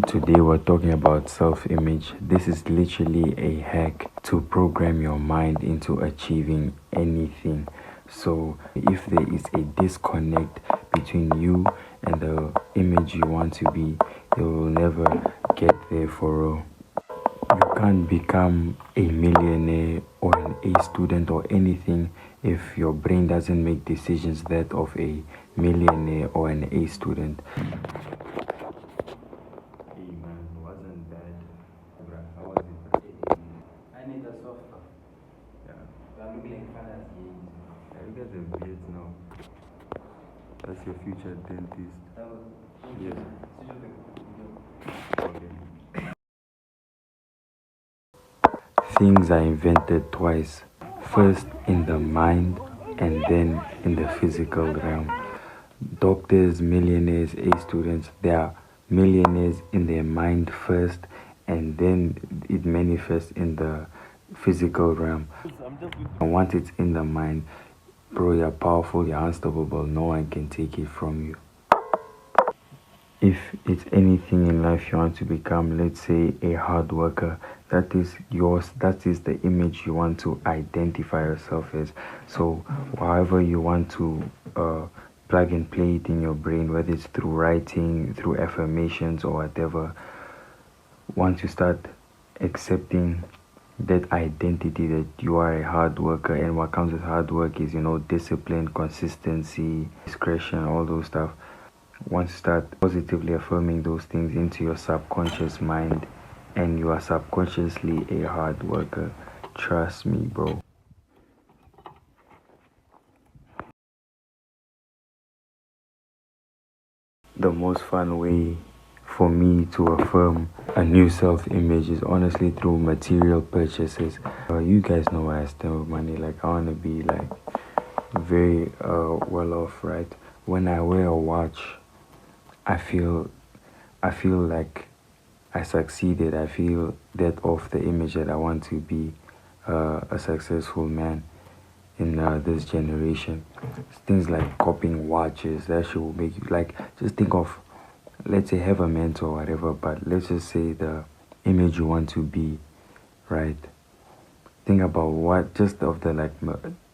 Today we're talking about self-image. This is literally a hack to program your mind into achieving anything. So if there is a disconnect between you and the image you want to be, you will never get there for real. You can't become a millionaire or an A student or anything if your brain doesn't make decisions that of a millionaire or an A student. I need a software. Yeah. You are looking like father's games. Yeah, you guys have beards now. That's your future dentist. Yes. Okay. Things are invented twice. First in the mind and then in the physical realm. Doctors, millionaires, A students, they are millionaires in their mind first and then it manifests in the physical realm. And once it's in the mind, bro, you're powerful, you're unstoppable, no one can take it from you. If it's anything in life you want to become, let's say a hard worker, that is yours, that is the image you want to identify yourself as. So however you want to plug and play it in your brain, whether it's through writing, through affirmations or whatever, once you start accepting that identity that you are a hard worker, and what comes with hard work is, discipline, consistency, discretion, all those stuff. Once you start positively affirming those things into your subconscious mind and you are subconsciously a hard worker, trust me, bro. The most fun way for me to affirm a new self-image is honestly through material purchases. You guys know why I spend with money. Like, I want to be like very well off, right? When I wear a watch, I feel like I succeeded. I feel that of the image that I want to be a successful man in this generation. Things like copying watches, that shit will make you, like, just think of, let's say, have a mentor or whatever, but let's just say the image you want to be, right? Think about what, just of the, like,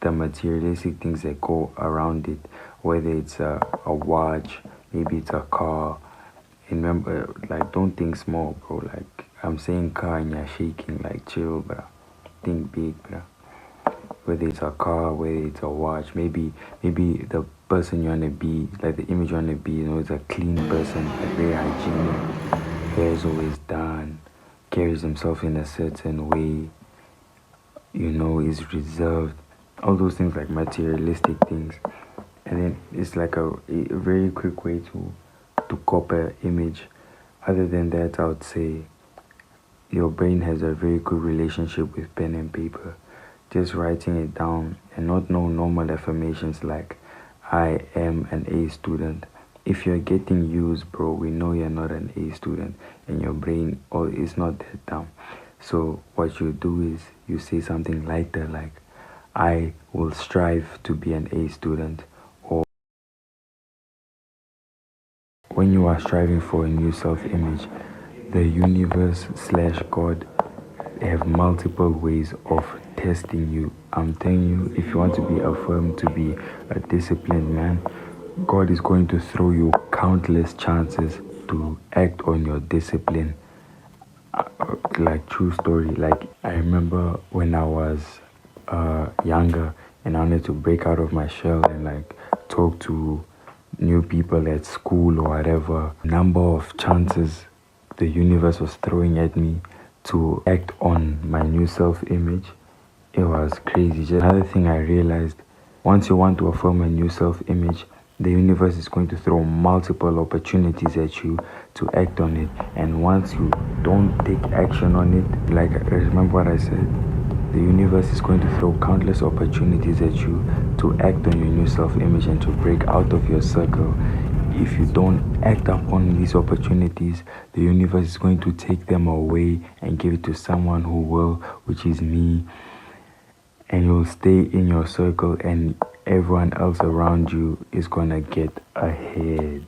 the materialistic things that go around it, whether it's a watch, maybe it's a car. And remember, like, don't think small, bro. Like, I'm saying car and you're shaking, like, chill, bro. Think big, bro. Whether it's a car, whether it's a watch, maybe the person you want to be, like the image you want to be, is a clean person, like very hygienic, hair is always done, carries himself in a certain way, is reserved, all those things, like materialistic things. And then it's like a very quick way to copy an image. Other than that, I would say your brain has a very good relationship with pen and paper. Just writing it down and not no normal affirmations like I am an A student. If you're getting used, bro, we know you're not an A student and your brain is not that dumb. So what you do is you say something lighter like I will strive to be an A student. Or when you are striving for a new self-image, the universe / God have multiple ways of testing you. I'm telling you, if you want to be affirmed to be a disciplined man, God is going to throw you countless chances to act on your discipline. Like, true story. Like, I remember when I was younger and I wanted to break out of my shell and like talk to new people at school or whatever. Number of chances the universe was throwing at me to act on my new self-image, it was crazy. Just another thing I realized, once you want to affirm a new self-image, the universe is going to throw multiple opportunities at you to act on it. And once you don't take action on it, like, remember what I said, the universe is going to throw countless opportunities at you to act on your new self-image and to break out of your circle. If you don't act upon these opportunities, the universe is going to take them away and give it to someone who will, which is me. And you'll stay in your circle and everyone else around you is gonna get ahead.